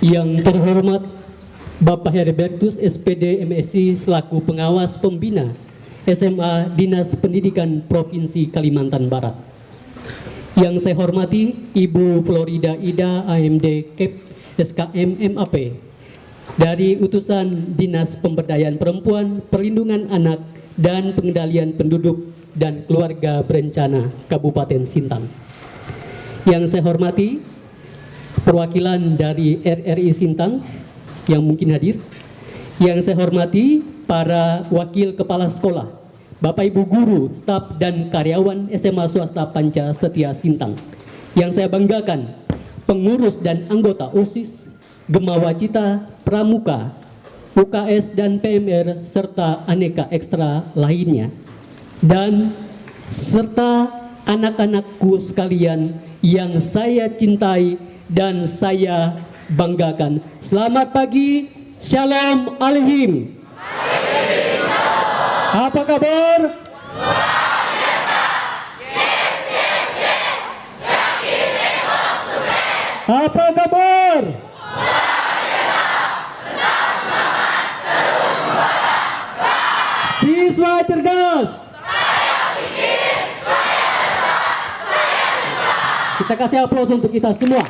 Yang terhormat Bapak Herbertus SPD MSI selaku pengawas pembina SMA Dinas Pendidikan Provinsi Kalimantan Barat. Yang saya hormati Ibu Florida Ida AMD Kep SKM MAP dari utusan Dinas Pemberdayaan Perempuan, Perlindungan Anak dan Pengendalian Penduduk dan Keluarga Berencana Kabupaten Sintang. Yang saya hormati perwakilan dari RRI Sintang yang mungkin hadir. Yang saya hormati para wakil kepala sekolah, Bapak Ibu guru, staf dan karyawan SMA swasta Panca Setia Sintang. Yang saya banggakan, pengurus dan anggota OSIS, Gemawacita, Pramuka, UKS dan PMR serta aneka ekstra lainnya. Dan serta anak-anakku sekalian yang saya cintai dan saya banggakan. Selamat pagi, Shalom Aleihim. Apa kabar? Luar biasa. Yes, yes, yes. Yakin besok sukses. Apa kabar? Luar biasa. Tetap semangat, terus membara. Siswa cerdas. Saya pikir, saya rasa, saya bisa. Kita kasih aplaus untuk kita semua.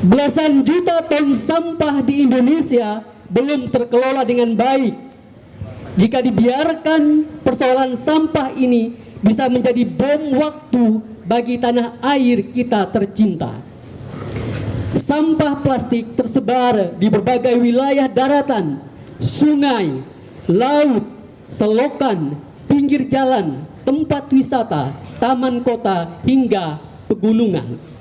Belasan juta ton sampah di Indonesia belum terkelola dengan baik. Jika dibiarkan, persoalan sampah ini bisa menjadi bom waktu bagi tanah air kita tercinta. Sampah plastik tersebar di berbagai wilayah daratan, sungai, laut, selokan, pinggir jalan, tempat wisata, taman kota, hingga pegunungan.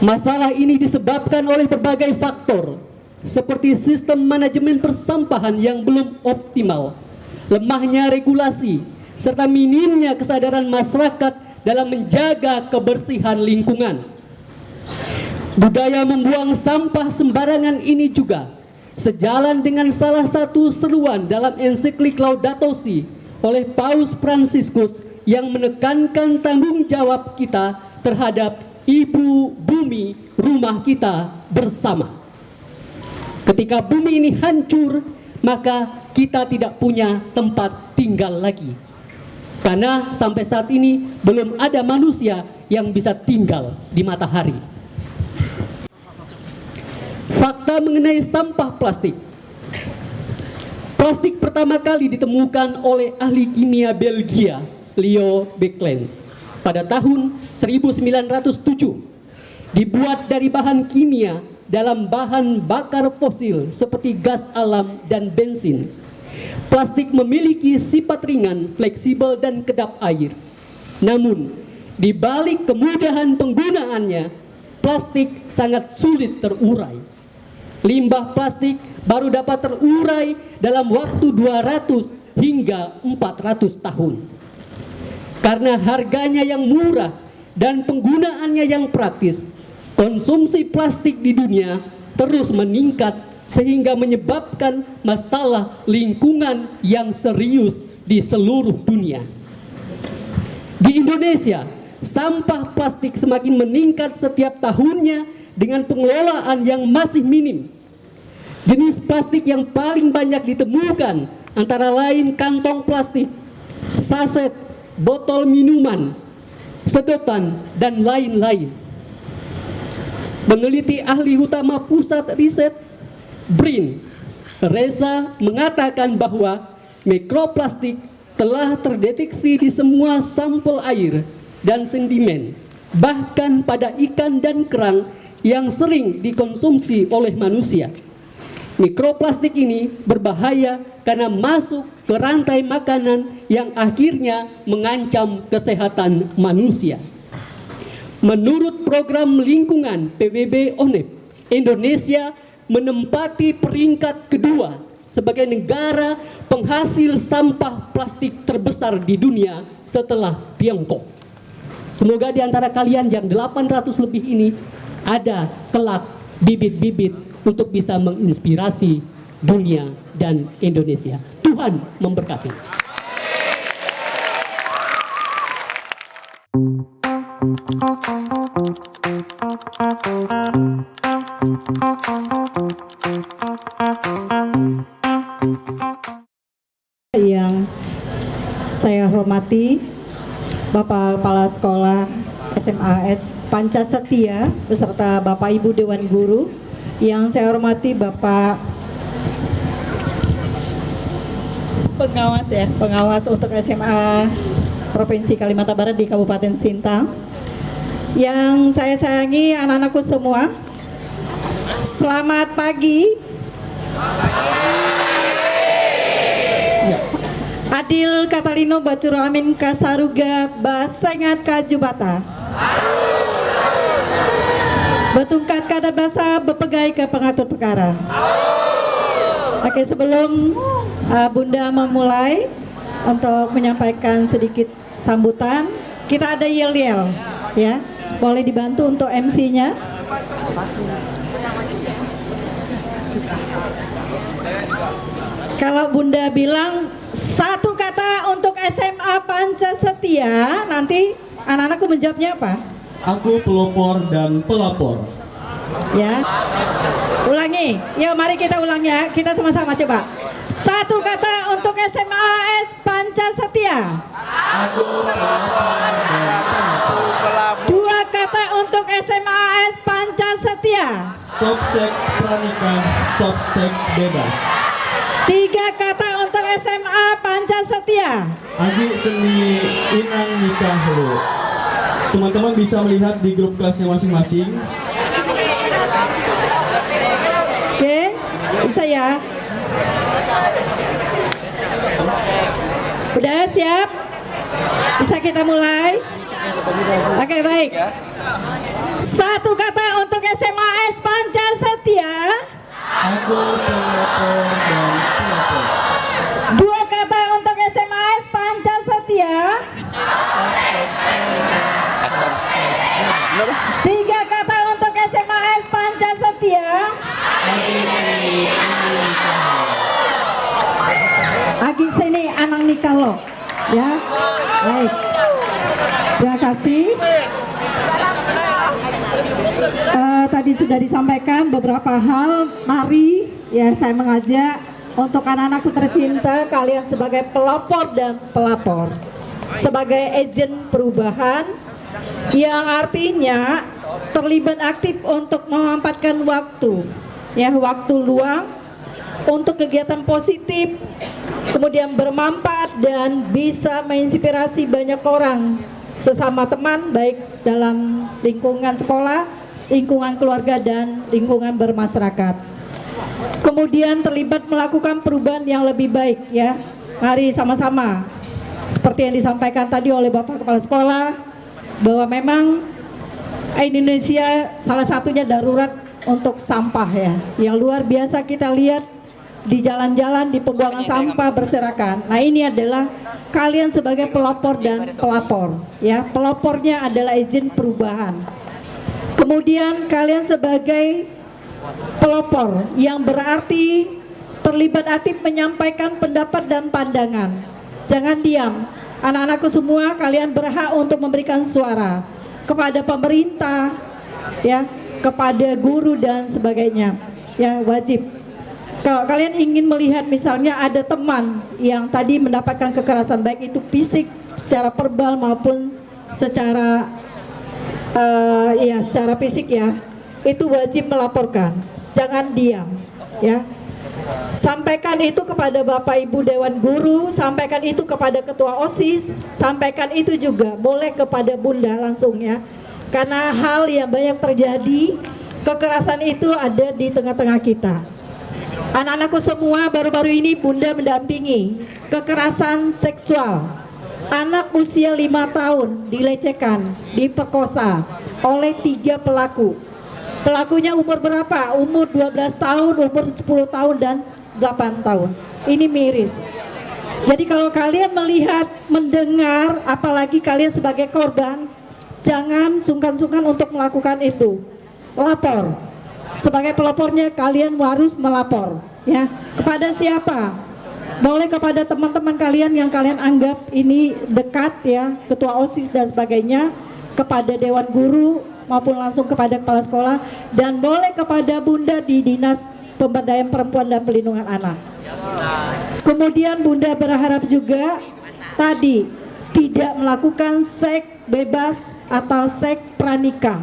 Masalah ini disebabkan oleh berbagai faktor, seperti sistem manajemen persampahan yang belum optimal, lemahnya regulasi, serta minimnya kesadaran masyarakat dalam menjaga kebersihan lingkungan. Budaya membuang sampah sembarangan ini juga sejalan dengan salah satu seruan dalam ensiklik Laudato Si oleh Paus Fransiskus yang menekankan tanggung jawab kita terhadap Ibu Bumi, rumah kita bersama. Ketika bumi ini hancur, maka kita tidak punya tempat tinggal lagi. Karena sampai saat ini belum ada manusia yang bisa tinggal di matahari. Fakta mengenai sampah plastik. Plastik pertama kali ditemukan oleh ahli kimia Belgia, Leo Becklen, pada tahun 1907, dibuat dari bahan kimia dalam bahan bakar fosil seperti gas alam dan bensin. Plastik memiliki sifat ringan, fleksibel, dan kedap air. Namun, di balik kemudahan penggunaannya, plastik sangat sulit terurai. Limbah plastik baru dapat terurai dalam waktu 200 hingga 400 tahun. Karena harganya yang murah dan penggunaannya yang praktis, konsumsi plastik di dunia terus meningkat sehingga menyebabkan masalah lingkungan yang serius di seluruh dunia. Di Indonesia, sampah plastik semakin meningkat setiap tahunnya dengan pengelolaan yang masih minim. Jenis plastik yang paling banyak ditemukan antara lain kantong plastik, saset, botol minuman, sedotan, dan lain-lain. Peneliti ahli utama Pusat Riset BRIN, Reza, mengatakan bahwa mikroplastik telah terdeteksi di semua sampel air dan sedimen, bahkan pada ikan dan kerang yang sering dikonsumsi oleh manusia. Mikroplastik ini berbahaya karena masuk ke rantai makanan yang akhirnya mengancam kesehatan manusia. Menurut program lingkungan PBB ONEP, Indonesia menempati peringkat kedua sebagai negara penghasil sampah plastik terbesar di dunia setelah Tiongkok. Semoga di antara kalian yang 800 lebih ini ada kelak bibit-bibit untuk bisa menginspirasi dunia dan Indonesia. Tuhan memberkati. Yang saya hormati Bapak Kepala Sekolah SMAS Pancasetia beserta Bapak Ibu Dewan Guru, yang saya hormati Bapak pengawas untuk SMA Provinsi Kalimantan Barat di Kabupaten Sintang, yang saya sayangi anak-anakku semua. Selamat pagi. Adil Katalino Bacuro Amin Kasaruga Basengat Kajubata Betungkat Kada Basa Bepegai ke Pengatur Perkara. Oke, sebelum Bunda memulai untuk menyampaikan sedikit sambutan, kita ada yel-yel ya. Boleh dibantu untuk MC-nya. Kalau Bunda bilang satu kata untuk SMA Pancasetia, nanti anak-anakku menjawabnya apa? Aku pelopor dan pelapor. Ya. Ulangi. Yuk mari kita ulang ya. Kita sama-sama coba. Satu kata untuk SMAS Pancasetia. Aku pelopor dan pelapor. Dua kata untuk SMAS Pancasetia. Stop seks pranikah, stop seks bebas. Tiga kata untuk SMA Pancasetia. Agi seni inang nikah lu. Teman-teman bisa melihat di grup kelasnya masing-masing. Oke, bisa ya. Udah siap? Bisa kita mulai? Oke, baik. Satu kata untuk SMAS Pancasetia. Aku pelopor dan pelapor. Dua kata untuk SMAS Pancasetia. Tiga kata untuk SMAS Pancasetia. Agi sini anang nikah lo, ya. Baik. Terima kasih. Tadi sudah disampaikan beberapa hal. Mari ya saya mengajak untuk anak-anakku tercinta, kalian sebagai pelopor dan pelapor, sebagai agen perubahan, yang artinya terlibat aktif untuk memanfaatkan waktu, ya, waktu luang untuk kegiatan positif, kemudian bermanfaat dan bisa menginspirasi banyak orang, sesama teman, baik dalam lingkungan sekolah, lingkungan keluarga, dan lingkungan bermasyarakat. Kemudian terlibat melakukan perubahan yang lebih baik, ya. Mari sama-sama, seperti yang disampaikan tadi oleh Bapak Kepala Sekolah, bahwa memang Indonesia salah satunya darurat untuk sampah, ya, yang luar biasa kita lihat di jalan-jalan, di pembuangan sampah berserakan. Nah, ini adalah kalian sebagai pelopor dan pelapor, ya. Pelopornya adalah agen perubahan. Kemudian kalian sebagai pelopor yang berarti terlibat aktif menyampaikan pendapat dan pandangan. Jangan diam. Anak-anakku semua, kalian berhak untuk memberikan suara kepada pemerintah, ya, kepada guru dan sebagainya. Ya, wajib. Kalau kalian ingin melihat misalnya ada teman yang tadi mendapatkan kekerasan, baik itu fisik, secara verbal maupun secara secara fisik, ya, itu wajib melaporkan. Jangan diam, ya. Sampaikan itu kepada Bapak Ibu Dewan Guru, sampaikan itu kepada Ketua OSIS, sampaikan itu juga boleh kepada Bunda langsung, ya. Karena hal yang banyak terjadi, kekerasan itu ada di tengah-tengah kita. Anak-anakku semua, baru-baru ini Bunda mendampingi kekerasan seksual. Anak usia 5 tahun dilecehkan, diperkosa oleh 3 pelaku. Pelakunya umur berapa? Umur 12 tahun, umur 10 tahun, dan 8 tahun. Ini miris. Jadi kalau kalian melihat, mendengar, apalagi kalian sebagai korban, jangan sungkan-sungkan untuk melakukan itu. Lapor. Sebagai pelopornya kalian harus melapor, ya. Kepada siapa? Boleh kepada teman-teman kalian yang kalian anggap ini dekat, ya, ketua OSIS dan sebagainya. kepada Dewan Guru maupun langsung kepada kepala sekolah, dan boleh kepada Bunda di Dinas Pemberdayaan Perempuan dan Perlindungan Anak. Kemudian Bunda berharap juga tadi tidak melakukan seks bebas atau seks pranikah.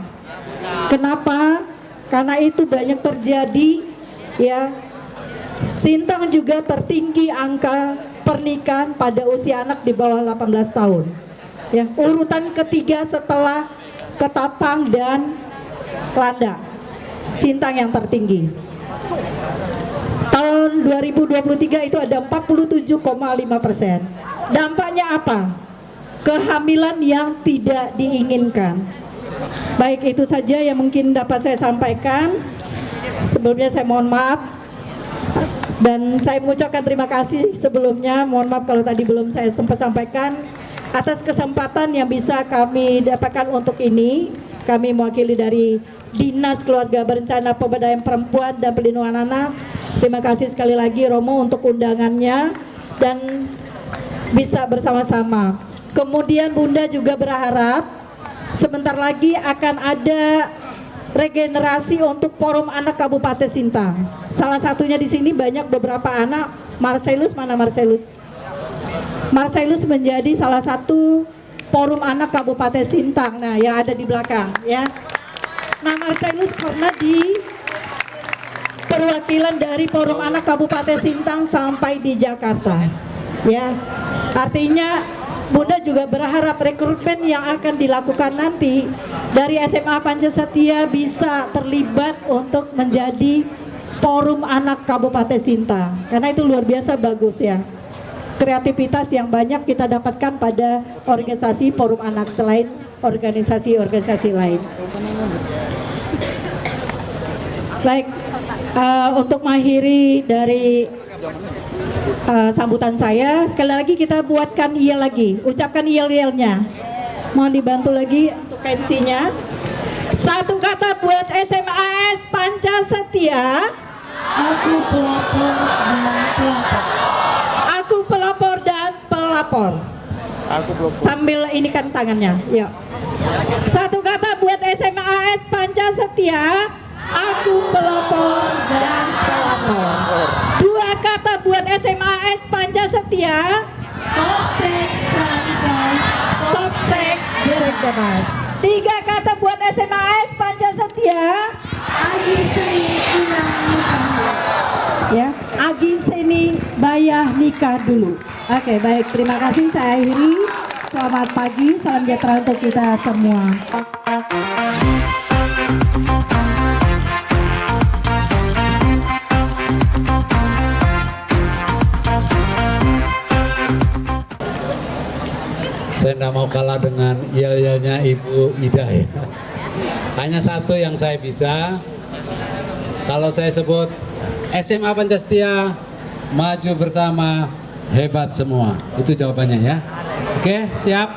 Kenapa? Karena itu banyak terjadi ya. Sintang juga tertinggi angka pernikahan pada usia anak di bawah 18 tahun. Ya, urutan ketiga setelah Ketapang dan Landa. Sintang yang tertinggi. Tahun 2023 itu ada 47,5%. Dampaknya apa? Kehamilan yang tidak diinginkan. Baik, itu saja yang mungkin dapat saya sampaikan. Sebelumnya saya mohon maaf. Dan saya mengucapkan terima kasih sebelumnya. Mohon maaf kalau tadi belum saya sempat sampaikan. Atas kesempatan yang bisa kami dapatkan untuk ini. Kami mewakili dari Dinas Keluarga Berencana Pemberdayaan Perempuan dan Perlindungan Anak. Terima kasih sekali lagi Romo untuk undangannya dan bisa bersama-sama. Kemudian Bunda juga berharap sebentar lagi akan ada regenerasi untuk Forum Anak Kabupaten Sintang. Salah satunya di sini banyak beberapa anak. Marcelus, mana Marcelus? Marcelus menjadi salah satu Forum Anak Kabupaten Sintang. Nah, yang ada di belakang ya. Nah, Marcelus pernah di perwakilan dari Forum Anak Kabupaten Sintang sampai di Jakarta. Ya. Artinya Bunda juga berharap rekrutmen yang akan dilakukan nanti dari SMA Pancasetia bisa terlibat untuk menjadi Forum Anak Kabupaten Sintang. Karena itu luar biasa bagus ya. Kreativitas yang banyak kita dapatkan pada organisasi Forum Anak selain organisasi-organisasi lain. Baik, untuk mengakhiri dari sambutan saya, sekali lagi kita buatkan yel lagi, ucapkan yel-yelnya. Mohon dibantu lagi untuk MC-nya. Satu kata buat SMAS Pancasetia. Aku pelapor dan pelapor. Aku pelapor dan pelapor. Sambil ini kan tangannya, yuk. Satu kata buat SMAS Pancasetia. Aku pelapor dan pelapor. Dua kata buat SMAS Pancasetia. Stop seks radikal. Stop seks bebas. Tiga kata buat SMAS Pancasetia. Agi seni ulang nikah. Ya, agi seni bayah nikah dulu. Oke, baik, terima kasih, saya akhiri. Selamat pagi, salam sejahtera untuk kita semua. Saya tidak mau kalah dengan yel-yelnya Ibu Ida ya. Hanya satu yang saya bisa. Kalau saya sebut SMA Pancasetia maju bersama, hebat semua. Itu jawabannya ya. Oke, siap?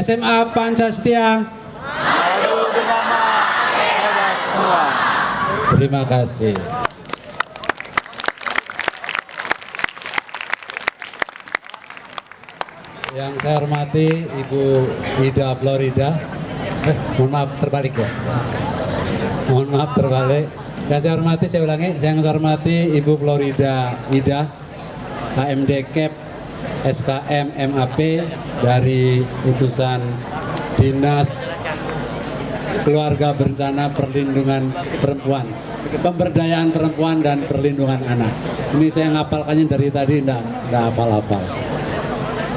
SMA Pancasetia maju bersama, hebat semua. Terima kasih. Yang saya hormati Ibu Ida Florida. Mohon maaf terbalik ya. Mohon maaf terbalik. Yang saya hormati, saya ulangi, yang saya hormati Ibu Florida Ida, HMD Cap SKM MAP dari utusan Dinas Keluarga Berencana Perlindungan Perempuan, Pemberdayaan Perempuan dan Perlindungan Anak. Ini saya ngapalkannya dari tadi, enggak hafal-hafal.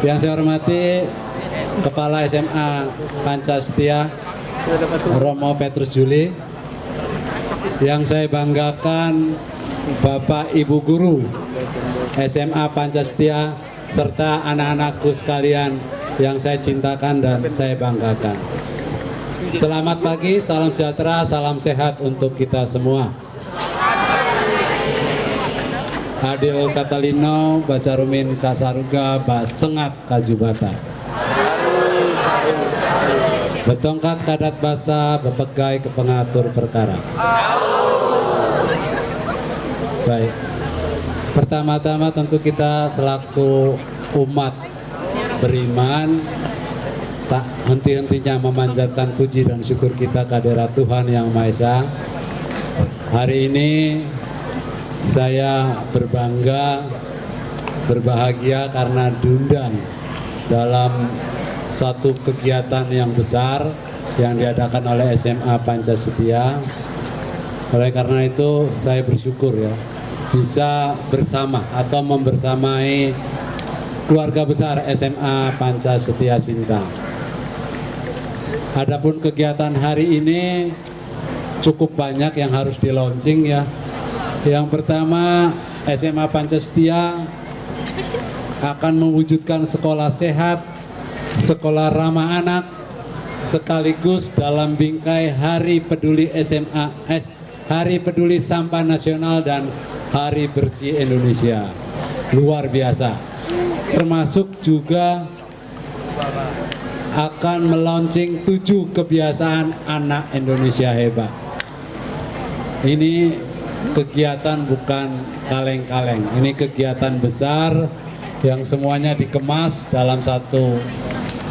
Yang saya hormati Kepala SMA Pancasetia Romo Petrus Juli. Yang saya banggakan Bapak Ibu Guru SMA Pancasetia serta anak-anakku sekalian yang saya cintakan dan saya banggakan. Selamat pagi, salam sejahtera, salam sehat untuk kita semua. Adil Katalino, Bacarumin Kasaruga, Basengat Kajubata. Betongkat Kadat Basa, Bepegai Kepengatur Perkara. Baik. Pertama-tama tentu kita selaku umat beriman tak henti-hentinya memanjatkan puji dan syukur kita kehadirat Tuhan Yang Maha Esa. Hari ini saya berbangga, berbahagia karena diundang dalam satu kegiatan yang besar yang diadakan oleh SMA Pancasetia. Oleh karena itu saya bersyukur ya bisa bersama atau membersamai keluarga besar SMA Pancasetia Sintang. Adapun kegiatan hari ini cukup banyak yang harus di launching ya. Yang pertama, SMA Pancasetia akan mewujudkan sekolah sehat, sekolah ramah anak, sekaligus dalam bingkai Hari Peduli Hari Peduli Sampah Nasional dan Hari Bersih Indonesia. Luar biasa. Termasuk juga akan melaunching 7 kebiasaan anak Indonesia hebat. Ini kegiatan bukan kaleng-kaleng. Ini kegiatan besar yang semuanya dikemas dalam satu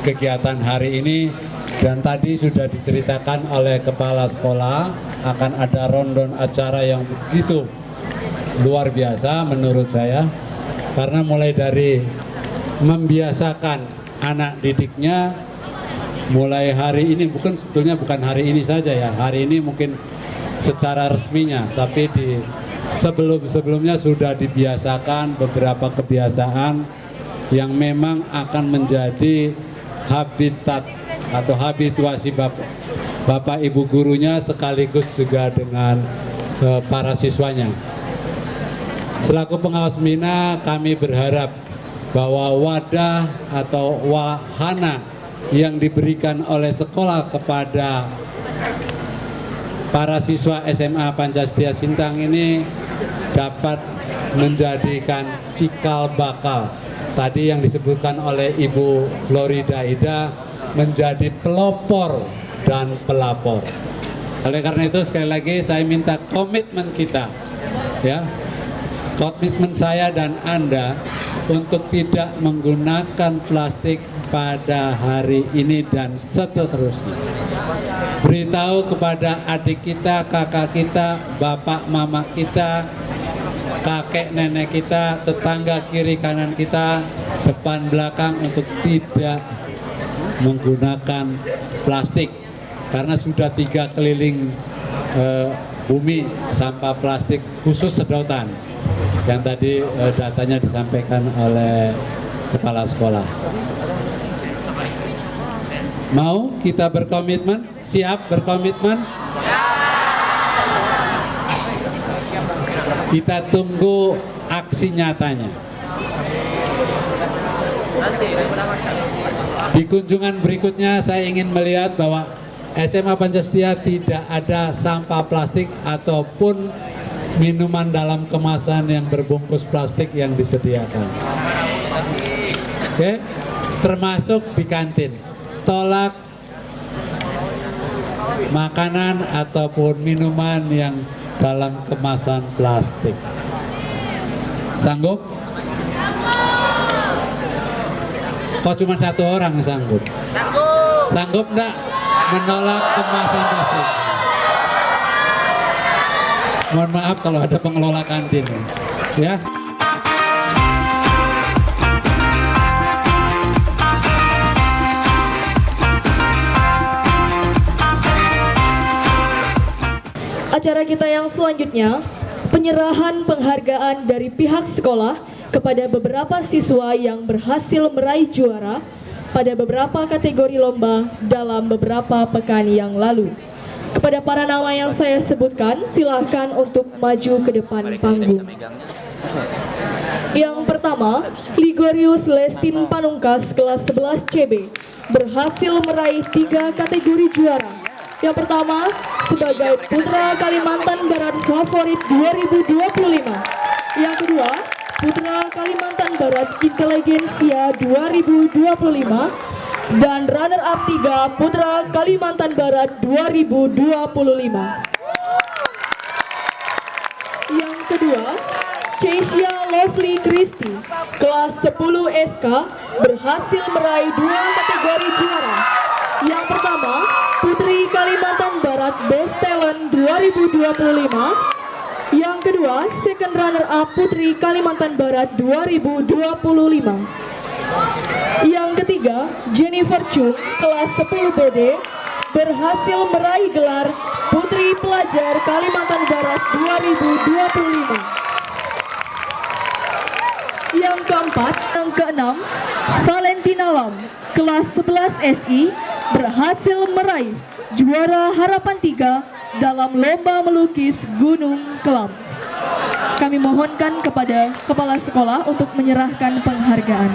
kegiatan hari ini. Dan tadi sudah diceritakan oleh kepala sekolah akan ada rondon acara yang begitu luar biasa menurut saya. Karena mulai dari membiasakan anak didiknya mulai hari ini, sebetulnya bukan hari ini saja ya, hari ini mungkin secara resminya, tapi di sebelumnya sudah dibiasakan beberapa kebiasaan yang memang akan menjadi habitat atau habituasi Bapak Ibu gurunya sekaligus juga dengan para siswanya. Selaku pengawas Mina, kami berharap bahwa wadah atau wahana yang diberikan oleh sekolah kepada para siswa SMA Pancasetia Sintang ini dapat menjadikan cikal bakal tadi yang disebutkan oleh Ibu Florida Ida menjadi pelopor dan pelapor. Oleh karena itu sekali lagi saya minta komitmen kita ya, komitmen saya dan Anda untuk tidak menggunakan plastik pada hari ini dan seterusnya. Beritahu kepada adik kita, kakak kita, bapak mama kita, kakek nenek kita, tetangga kiri kanan kita, depan belakang untuk tidak menggunakan plastik. Karena sudah 3 keliling bumi sampah plastik khusus sedotan yang tadi datanya disampaikan oleh kepala sekolah. Mau kita berkomitmen? Siap berkomitmen? Kita tunggu aksi nyatanya. Di kunjungan berikutnya saya ingin melihat bahwa SMA Pancasetia tidak ada sampah plastik ataupun minuman dalam kemasan yang berbungkus plastik yang disediakan. Oke, termasuk di kantin. Tolak makanan ataupun minuman yang dalam kemasan plastik. Sanggup? Kok cuma 1 orang sanggup? Sanggup enggak menolak kemasan plastik? Mohon maaf kalau ada pengelola kantin ya. Acara kita yang selanjutnya, penyerahan penghargaan dari pihak sekolah kepada beberapa siswa yang berhasil meraih juara pada beberapa kategori lomba dalam beberapa pekan yang lalu. Kepada para nama yang saya sebutkan, silakan untuk maju ke depan panggung. Yang pertama, Ligorius Lestin Panungkas kelas 11 CB berhasil meraih 3 kategori juara. Yang pertama, sebagai Putra Kalimantan Barat Favorit 2025. Yang kedua, Putra Kalimantan Barat Inteligensia 2025. Dan runner-up 3, Putra Kalimantan Barat 2025. Yang kedua, Chesya Love Rafli Kristi, kelas 10 SK, berhasil meraih 2 kategori juara. Yang pertama, Putri Kalimantan Barat Best Talent 2025. Yang kedua, second runner up Putri Kalimantan Barat 2025. Yang ketiga, Jennifer Chung, kelas 10 BD, berhasil meraih gelar Putri Pelajar Kalimantan Barat 2025. Yang keempat, yang keenam, Valentina Lam, kelas 11 SI, berhasil meraih juara harapan 3 dalam lomba melukis Gunung Kelam. Kami mohonkan kepada kepala sekolah untuk menyerahkan penghargaan.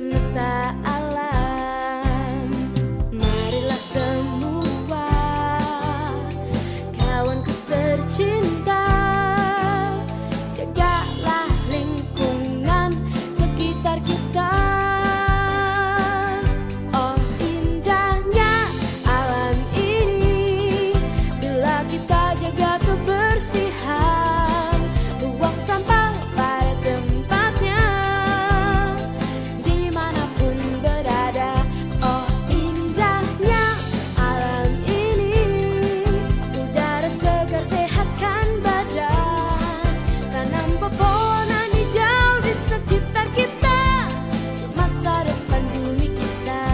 semesta alam. Marilah semua kawanku tercinta, jagalah lingkungan sekitar kita. Oh indahnya alam ini bila kita jaga kebersihan, buang sampah pada tempatnya dimanapun berada. Oh indahnya alam ini, udara segar sehatkan badan, tanam pepohonan hijau di sekitar kita, masa depan bumi kita.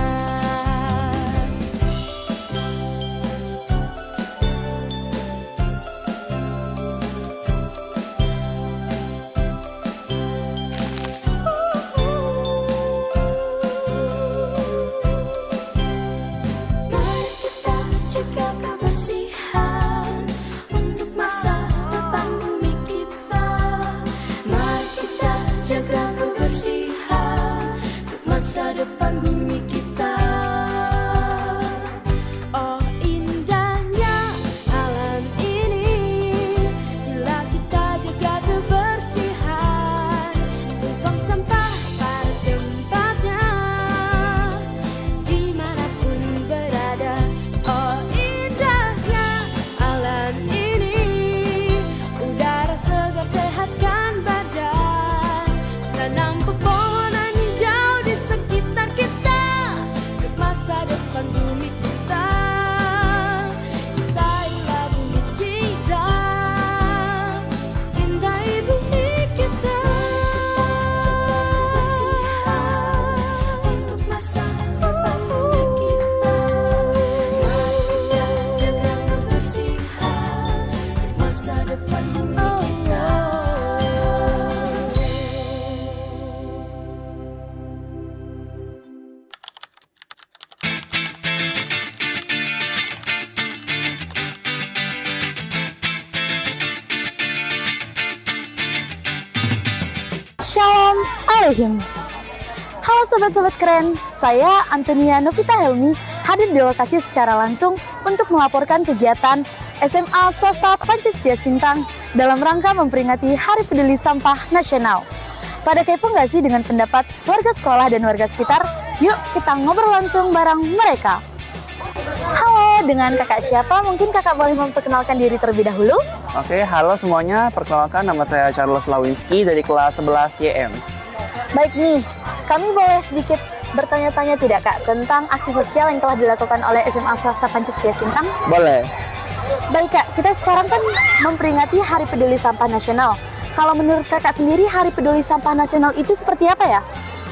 Mari kita jaga kebersihan untuk masa depan bumi kita. Mari kita jaga kebersihan untuk masa depan bumi kita. Oh indahnya alam ini bila kita jaga kebersihan, buang sampah pada tempatnya dimanapun berada. Oh indahnya alam ini, udara segar sehatkan badan, tanam pepohonan hijau di sekitar kita untuk masa depan bumi kita. Cintailah bumi kita, cintai bumi kita. Untuk masa depan bumi kita, mari kita jaga kebersihan untuk masa depan bumi kita. Shalom Aleihim. Halo sobat-sobat keren, saya Antonia Novita Helmi hadir di lokasi secara langsung untuk melaporkan kegiatan SMA Swasta Pancesetia Sintang dalam rangka memperingati Hari Peduli Sampah Nasional. Pada kepo nggak sih dengan pendapat warga sekolah dan warga sekitar? Yuk kita ngobrol langsung bareng mereka. Halo, dengan kakak siapa? Mungkin kakak boleh memperkenalkan diri terlebih dahulu? Oke, halo semuanya. Perkenalkan, nama saya Charles Lawinski dari kelas 11 YM. Baik nih, kami boleh sedikit bertanya-tanya tidak kak tentang aksi sosial yang telah dilakukan oleh SMA Swasta Pancesetia Sintang? Boleh. Baik kak, kita sekarang kan memperingati Hari Peduli Sampah Nasional. Kalau menurut kakak sendiri, Hari Peduli Sampah Nasional itu seperti apa ya?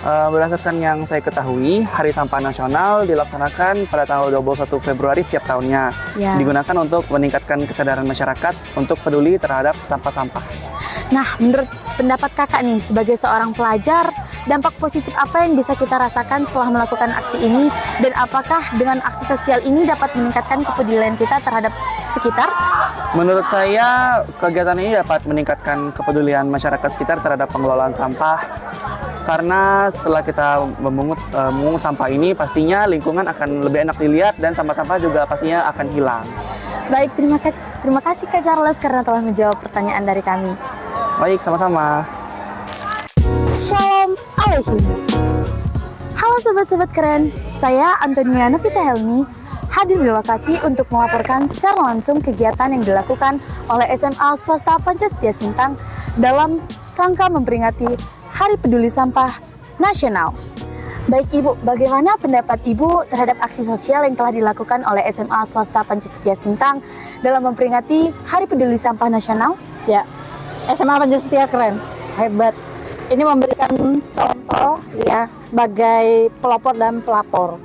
Berdasarkan yang saya ketahui, Hari Sampah Nasional dilaksanakan pada tanggal 21 Februari setiap tahunnya. Ya. Digunakan untuk meningkatkan kesadaran masyarakat untuk peduli terhadap sampah-sampah. Nah, menurut pendapat kakak nih, sebagai seorang pelajar, dampak positif apa yang bisa kita rasakan setelah melakukan aksi ini? Dan apakah dengan aksi sosial ini dapat meningkatkan kepedulian kita terhadap sekitar? Menurut saya, kegiatan ini dapat meningkatkan kepedulian masyarakat sekitar terhadap pengelolaan sampah. Karena setelah kita memungut sampah ini, pastinya lingkungan akan lebih enak dilihat dan sampah-sampah juga pastinya akan hilang. Baik, terima kasih Kak Charles karena telah menjawab pertanyaan dari kami. Baik, sama-sama. Shalom Aleihim. Halo sobat-sobat keren, saya Antonia Novita Helmi hadir di lokasi untuk melaporkan secara langsung kegiatan yang dilakukan oleh SMA Swasta Pancesetia Sintang dalam rangka memperingati Hari Peduli Sampah Nasional. Baik Ibu, bagaimana pendapat Ibu terhadap aksi sosial yang telah dilakukan oleh SMA Swasta Pancesetia Sintang dalam memperingati Hari Peduli Sampah Nasional? Ya, SMA Pancesetia keren, hebat. Ini memberikan contoh ya sebagai pelopor dan pelapor.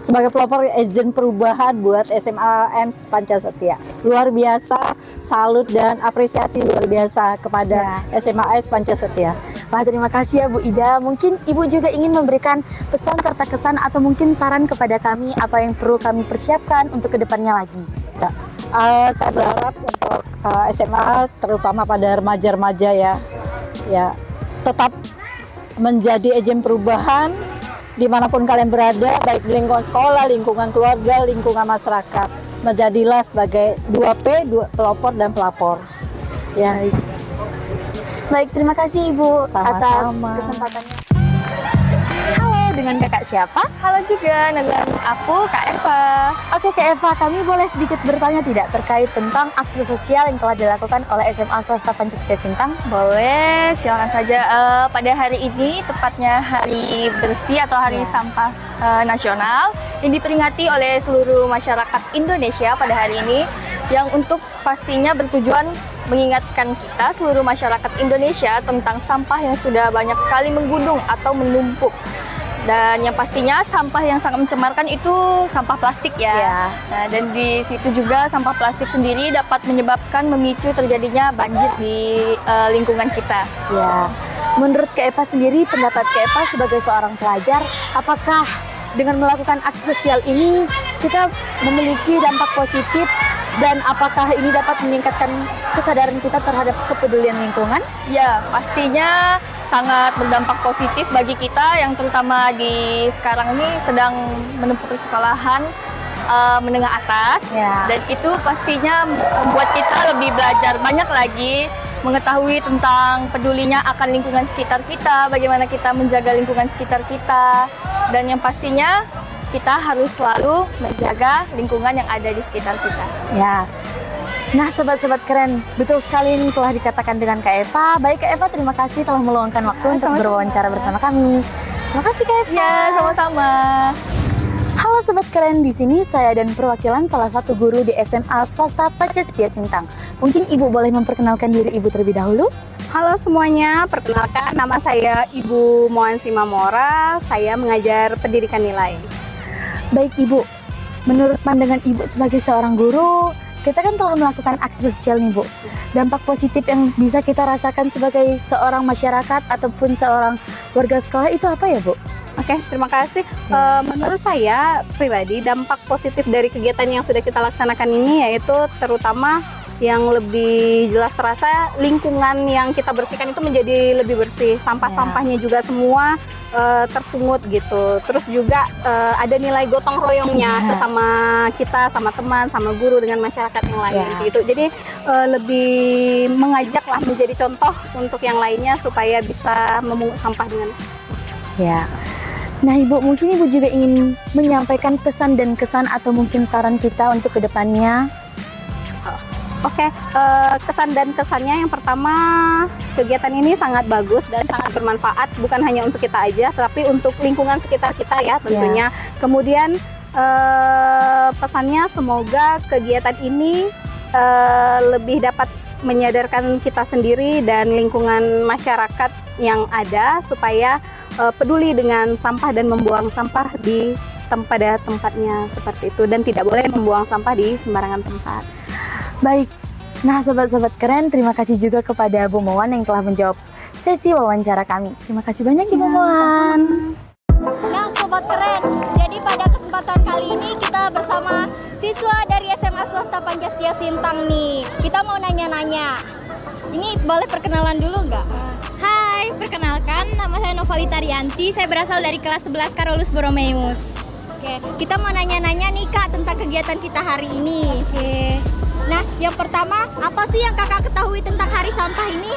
Sebagai pelopor agen perubahan buat SMA MSI Pancesetia. Luar biasa, salut dan apresiasi luar biasa kepada SMA MSI Pancesetia. Wah, terima kasih ya Bu Ida. Mungkin Ibu juga ingin memberikan pesan serta kesan atau mungkin saran kepada kami apa yang perlu kami persiapkan untuk kedepannya lagi. Ya, saya berharap untuk SMA terutama pada remaja-remaja ya tetap menjadi agen perubahan dimanapun kalian berada, baik di lingkungan sekolah, lingkungan keluarga, lingkungan masyarakat. Menjadilah sebagai 2P, pelopor dan pelapor. Ya. Baik, terima kasih Ibu atas Sama-sama. kesempatannya. Halo, dengan kakak siapa? Halo juga, dengan aku Kak Eva. Oke Kak Eva, kami boleh sedikit bertanya tidak terkait tentang aksi sosial yang telah dilakukan oleh SMA Swasta Pancasila Sintang? Boleh, silakan saja. Pada hari ini, tepatnya Hari Bersih atau Hari Sampah Nasional yang diperingati oleh seluruh masyarakat Indonesia pada hari ini, yang untuk pastinya bertujuan mengingatkan kita seluruh masyarakat Indonesia tentang sampah yang sudah banyak sekali menggunung atau menumpuk. Dan yang pastinya sampah yang sangat mencemarkan itu sampah plastik ya. Nah, dan di situ juga sampah plastik sendiri dapat menyebabkan memicu terjadinya banjir di lingkungan kita. Ya. Menurut Kak Eva sendiri, pendapat Kak Eva sebagai seorang pelajar, apakah dengan melakukan aksi sosial ini kita memiliki dampak positif dan apakah ini dapat meningkatkan kesadaran kita terhadap kepedulian lingkungan? Ya, pastinya sangat berdampak positif bagi kita yang terutama di sekarang ini sedang menempuh persekolahan menengah atas, dan itu pastinya membuat kita lebih belajar banyak lagi, mengetahui tentang pedulinya akan lingkungan sekitar kita, bagaimana kita menjaga lingkungan sekitar kita, dan yang pastinya kita harus selalu menjaga lingkungan yang ada di sekitar kita. Ya. Nah, sobat-sobat keren, betul sekali ini telah dikatakan dengan Kak Eva. Baik Kak Eva, terima kasih telah meluangkan waktu untuk berwawancara bersama kami. Terima kasih Kak Eva. Ya, sama-sama. Halo sobat keren, di sini saya dan perwakilan salah satu guru di SMA Swasta Pancasila Sintang. Mungkin Ibu boleh memperkenalkan diri Ibu terlebih dahulu? Halo semuanya, perkenalkan nama saya Ibu Moan Simamora. Saya mengajar pendidikan nilai. Baik Ibu, menurut pandangan Ibu sebagai seorang guru, kita kan telah melakukan aksi sosial nih Bu. Dampak positif yang bisa kita rasakan sebagai seorang masyarakat ataupun seorang warga sekolah itu apa ya Bu? Oke, terima kasih. Menurut saya pribadi, dampak positif dari kegiatan yang sudah kita laksanakan ini yaitu terutama yang lebih jelas terasa lingkungan yang kita bersihkan itu menjadi lebih bersih. Sampah-sampahnya juga semua terpungut gitu. Terus juga ada nilai gotong royongnya sesama kita, sama teman, sama guru dengan masyarakat yang lain gitu. Jadi lebih mengajak lah menjadi contoh untuk yang lainnya supaya bisa memungut sampah dengan Ya. Nah Ibu, mungkin Ibu juga ingin menyampaikan pesan dan kesan atau mungkin saran kita untuk kedepannya. Oke, kesan dan kesannya yang pertama, kegiatan ini sangat bagus dan sangat bermanfaat bukan hanya untuk kita aja, tapi untuk lingkungan sekitar kita ya tentunya. Kemudian pesannya semoga kegiatan ini lebih dapat menyadarkan kita sendiri dan lingkungan masyarakat yang ada supaya peduli dengan sampah dan membuang sampah pada tempatnya seperti itu, dan tidak boleh membuang sampah di sembarangan tempat. Baik, nah sobat-sobat keren, terima kasih juga kepada Bu Moan yang telah menjawab sesi wawancara kami. Terima kasih banyak Ibu Moan. Nah Sobat Keren, jadi pada kesempatan kali ini kita bersama siswa dari SMA Swasta Pancasila Sintang nih. Kita mau nanya-nanya, ini boleh perkenalan dulu nggak? Hai, perkenalkan nama saya Novalita Rianti, saya berasal dari kelas 11 Carolus Borromeus. Oke, kita mau nanya-nanya nih Kak tentang kegiatan kita hari ini. Oke. Nah, yang pertama, apa sih yang kakak ketahui tentang Hari Sampah ini?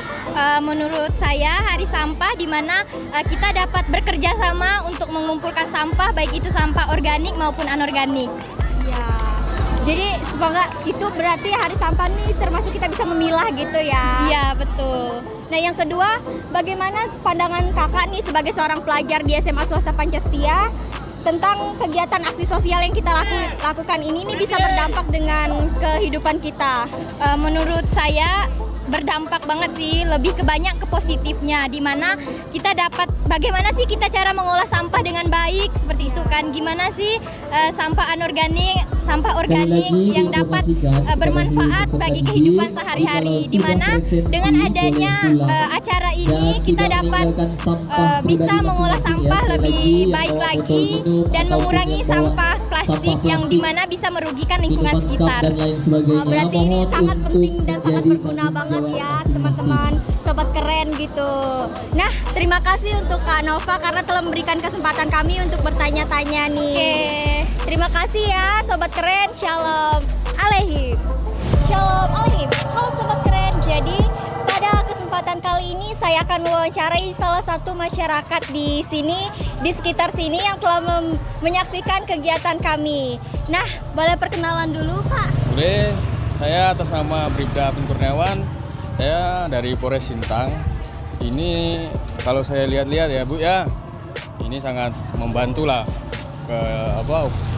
Menurut saya, Hari Sampah di mana kita dapat bekerja sama untuk mengumpulkan sampah, baik itu sampah organik maupun anorganik. Ya, jadi semoga itu berarti Hari Sampah ini termasuk kita bisa memilah gitu ya? Iya, betul. Nah, yang kedua, bagaimana pandangan kakak nih sebagai seorang pelajar di SMA Swasta Pancasila tentang kegiatan aksi sosial yang kita lakukan ini bisa berdampak dengan kehidupan kita? Menurut saya berdampak banget sih, lebih ke banyak ke positifnya, di mana kita dapat bagaimana sih kita cara mengolah sampah dengan baik seperti itu kan. menunjukkan gimana sih sampah anorganik, sampah organik yang dapat bermanfaat bagi kehidupan sehari-hari. Dimana dengan adanya acara ini kita dapat bisa mengolah sampah lebih baik lagi dan mengurangi sampah plastik yang dimana bisa merugikan lingkungan sekitar. Berarti ini sangat penting dan sangat berguna banget ya teman-teman Sobat Keren gitu. Nah, terima kasih untuk Kak Nova karena telah memberikan kesempatan kami untuk bertanya-tanya nih. Terima kasih ya Sobat Keren. Shalom Aleihim. Shalom Aleihim. Halo Sobat Keren. Jadi pada kesempatan kali ini saya akan mewawancarai salah satu masyarakat di sini, di sekitar sini yang telah menyaksikan kegiatan kami. Nah, boleh perkenalan dulu Pak? Boleh, saya atas nama Bribda Abdul Kurniawan, saya dari Polres Sintang. Ini kalau saya lihat-lihat ya Bu ya, ini sangat membantu lah ke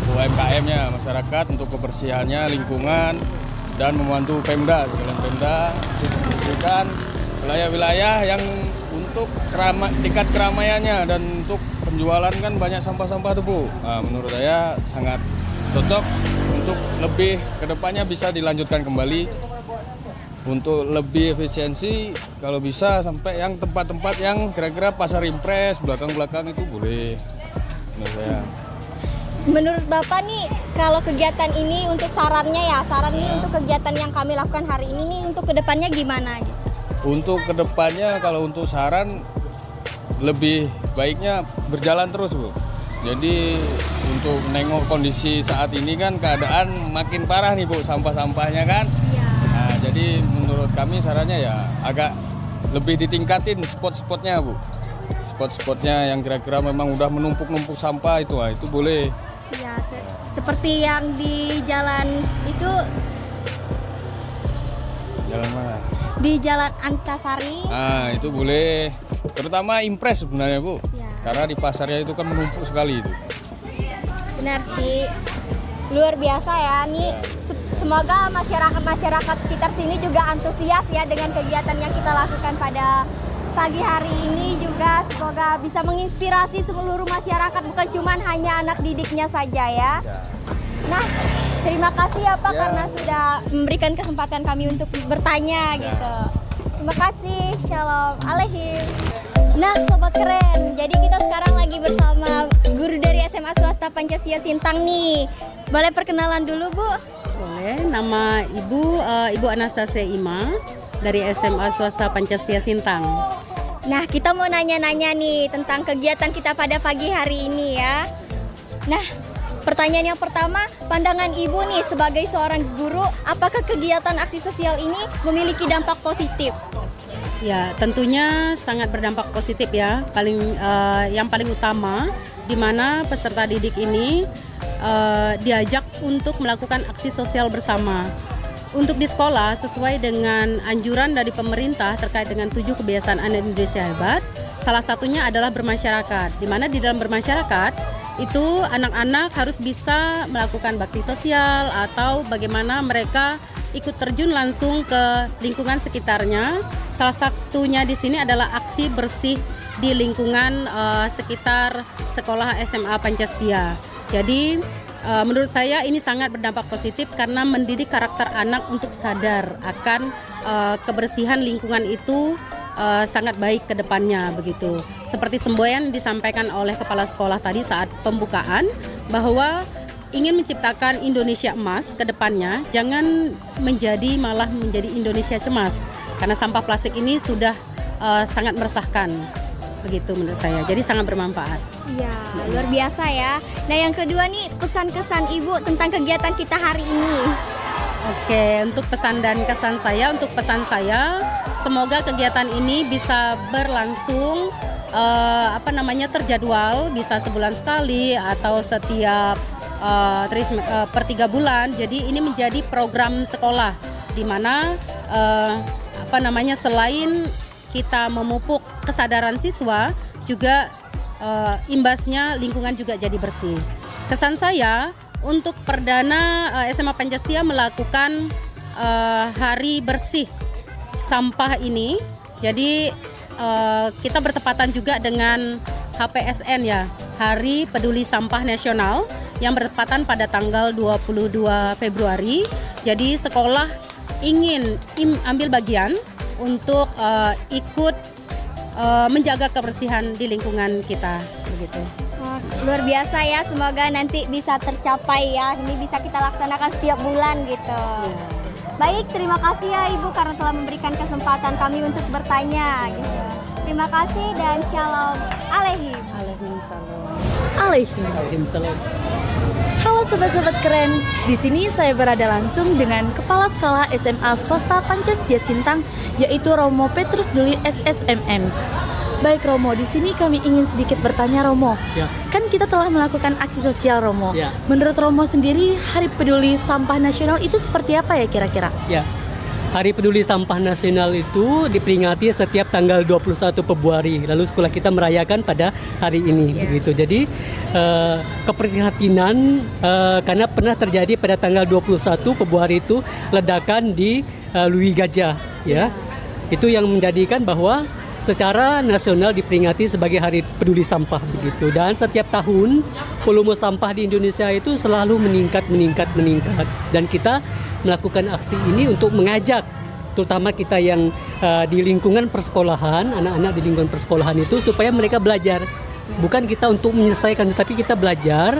UMKM-nya masyarakat untuk kebersihannya lingkungan dan membantu Pemda, Pemda untuk membersihkan wilayah-wilayah yang untuk tingkat keramaiannya dan untuk penjualan kan banyak sampah-sampah tuh Bu. Nah, menurut saya sangat cocok untuk lebih kedepannya bisa dilanjutkan kembali untuk lebih efisiensi kalau bisa sampai yang tempat-tempat yang kira-kira pasar impres belakang-belakang itu boleh menurut saya. Menurut Bapak nih kalau kegiatan ini untuk sarannya untuk kegiatan yang kami lakukan hari ini nih untuk kedepannya gimana? Untuk kedepannya kalau untuk saran lebih baiknya berjalan terus Bu. Jadi untuk nengok kondisi saat ini kan keadaan makin parah nih Bu sampah-sampahnya kan. Nah, jadi menurut kami sarannya ya agak lebih ditingkatin spot-spotnya Bu. Spot-spotnya yang kira-kira memang udah menumpuk-numpuk sampah itu boleh. Ya, seperti yang di jalan itu. Jalan mana? Di Jalan Antasari. Nah, itu boleh. Terutama impres sebenarnya Bu. Ya. Karena di pasarnya itu kan menumpuk sekali itu. Benar sih. Luar biasa ya nih. Semoga masyarakat sekitar sini juga antusias ya dengan kegiatan yang kita lakukan pada pagi hari ini juga. Semoga bisa menginspirasi seluruh masyarakat, bukan cuma hanya anak didiknya saja ya. Nah, terima kasih ya Pak karena sudah memberikan kesempatan kami untuk bertanya gitu. Terima kasih. Shalom Aleihim. Nah Sobat Keren, jadi kita sekarang lagi bersama guru dari SMA Swasta Pancasila Sintang nih. Boleh perkenalan dulu Bu? Boleh, nama Ibu Anastasia Ima dari SMA Swasta Pancasila Sintang. Nah kita mau nanya-nanya nih tentang kegiatan kita pada pagi hari ini ya. Nah pertanyaan yang pertama, pandangan Ibu nih sebagai seorang guru, apakah kegiatan aksi sosial ini memiliki dampak positif? Ya, tentunya sangat berdampak positif ya. Yang paling utama di mana peserta didik ini diajak untuk melakukan aksi sosial bersama. Untuk di sekolah sesuai dengan anjuran dari pemerintah terkait dengan 7 kebiasaan anak Indonesia hebat, salah satunya adalah bermasyarakat. Di mana di dalam bermasyarakat itu anak-anak harus bisa melakukan bakti sosial atau bagaimana mereka ikut terjun langsung ke lingkungan sekitarnya. Salah satunya di sini adalah aksi bersih di lingkungan sekitar sekolah SMA Pancasila. Jadi menurut saya ini sangat berdampak positif karena mendidik karakter anak untuk sadar akan kebersihan lingkungan itu sangat baik ke depannya begitu. Seperti semboyan disampaikan oleh kepala sekolah tadi saat pembukaan bahwa ingin menciptakan Indonesia emas ke depannya, jangan malah menjadi Indonesia cemas. Karena sampah plastik ini sudah sangat meresahkan. Begitu menurut saya. Jadi sangat bermanfaat. Iya, luar biasa ya. Nah, yang kedua nih pesan-kesan Ibu tentang kegiatan kita hari ini. Oke, untuk pesan dan kesan saya, semoga kegiatan ini bisa berlangsung terjadwal, bisa sebulan sekali atau setiap per 3 bulan. Jadi ini menjadi program sekolah di mana selain kita memupuk kesadaran siswa, juga imbasnya lingkungan juga jadi bersih. Kesan saya untuk perdana SMA Pancasila melakukan hari bersih sampah ini. Jadi kita bertepatan juga dengan HPSN ya, Hari Peduli Sampah Nasional yang bertepatan pada tanggal 22 Februari. Jadi sekolah ingin ambil bagian untuk ikut menjaga kebersihan di lingkungan kita, begitu. Luar biasa ya, semoga nanti bisa tercapai ya. Ini bisa kita laksanakan setiap bulan gitu. Baik, terima kasih ya Ibu karena telah memberikan kesempatan kami untuk bertanya gitu. Terima kasih dan shalom aleihim. Waalaikumsalam. Halo sobat-sobat keren, di sini saya berada langsung dengan Kepala Sekolah SMA Swasta Pancastia Sintang, yaitu Romo Petrus Juli SSMM. Baik Romo, di sini kami ingin sedikit bertanya Romo. Ya. Kan kita telah melakukan aksi sosial Romo. Ya. Menurut Romo sendiri, Hari Peduli Sampah Nasional itu seperti apa ya kira-kira? Ya, Hari Peduli Sampah Nasional itu diperingati setiap tanggal 21 Februari. Lalu sekolah kita merayakan pada hari ini, begitu. Jadi keprihatinan karena pernah terjadi pada tanggal 21 Februari itu ledakan di Lui Gajah, ya. Itu yang menjadikan bahwa secara nasional diperingati sebagai Hari Peduli Sampah, begitu. Dan setiap tahun volume sampah di Indonesia itu selalu meningkat. Dan kita melakukan aksi ini untuk mengajak terutama kita yang di lingkungan persekolahan, anak-anak di lingkungan persekolahan itu supaya mereka belajar. Bukan kita untuk menyelesaikan, tetapi kita belajar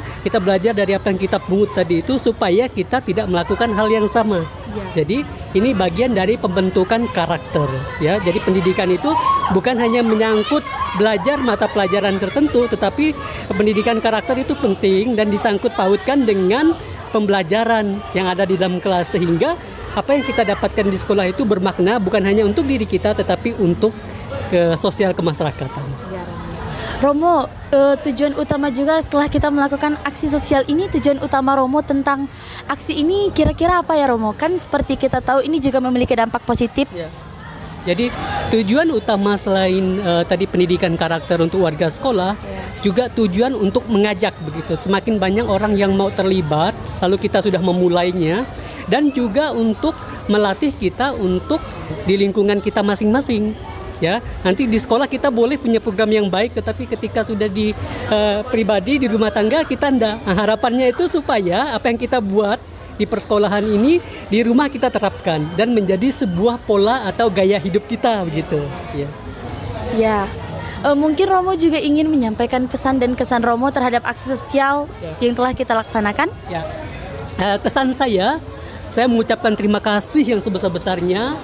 dari apa yang kita pungut tadi itu supaya kita tidak melakukan hal yang sama. Jadi ini bagian dari pembentukan karakter, ya. Jadi pendidikan itu bukan hanya menyangkut belajar mata pelajaran tertentu, tetapi pendidikan karakter itu penting dan disangkut pautkan dengan pembelajaran yang ada di dalam kelas, sehingga apa yang kita dapatkan di sekolah itu bermakna bukan hanya untuk diri kita tetapi untuk sosial kemasyarakatan. Romo, tujuan utama juga setelah kita melakukan aksi sosial ini, tujuan utama Romo tentang aksi ini kira-kira apa ya Romo? Kan seperti kita tahu ini juga memiliki dampak positif. Ya. Jadi tujuan utama selain tadi pendidikan karakter untuk warga sekolah, juga tujuan untuk mengajak, begitu. Semakin banyak orang yang mau terlibat, lalu kita sudah memulainya, dan juga untuk melatih kita untuk di lingkungan kita masing-masing. Ya, nanti di sekolah kita boleh punya program yang baik, tetapi ketika sudah di pribadi di rumah tangga kita enggak. Nah, harapannya itu supaya apa yang kita buat di persekolahan ini di rumah kita terapkan dan menjadi sebuah pola atau gaya hidup kita, begitu. Ya. Mungkin Romo juga ingin menyampaikan pesan dan kesan Romo terhadap aksi sosial yang telah kita laksanakan. Ya. Kesan saya mengucapkan terima kasih yang sebesar-besarnya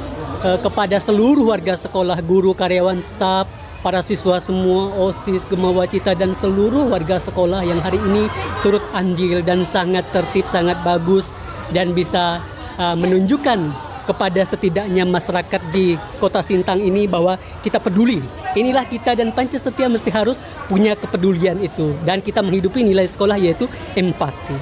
kepada seluruh warga sekolah, guru, karyawan, staf, para siswa semua, OSIS, Gema Wacita, dan seluruh warga sekolah yang hari ini turut andil dan sangat tertib, sangat bagus, dan bisa menunjukkan kepada setidaknya masyarakat di Kota Sintang ini bahwa kita peduli. Inilah kita, dan Pancastia mesti harus punya kepedulian itu, dan kita menghidupi nilai sekolah yaitu empati.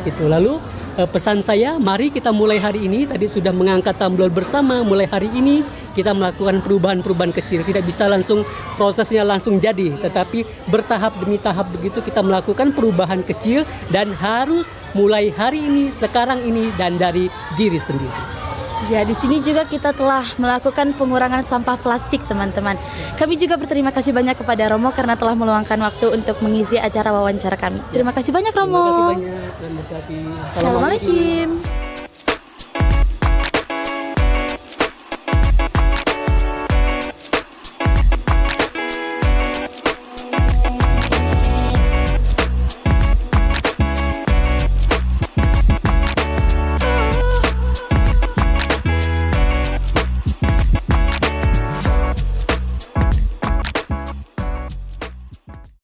Itu lalu pesan saya, mari kita mulai hari ini. Tadi sudah mengangkat tumbler bersama. Mulai hari ini kita melakukan perubahan-perubahan kecil. Tidak bisa langsung prosesnya langsung jadi, tetapi bertahap demi tahap, begitu kita melakukan perubahan kecil, dan harus mulai hari ini, sekarang ini, dan dari diri sendiri. Ya, di sini juga kita telah melakukan pengurangan sampah plastik, teman-teman. Kami juga berterima kasih banyak kepada Romo karena telah meluangkan waktu untuk mengisi acara wawancara kami. Terima kasih banyak Romo. Terima kasih banyak. Assalamualaikum.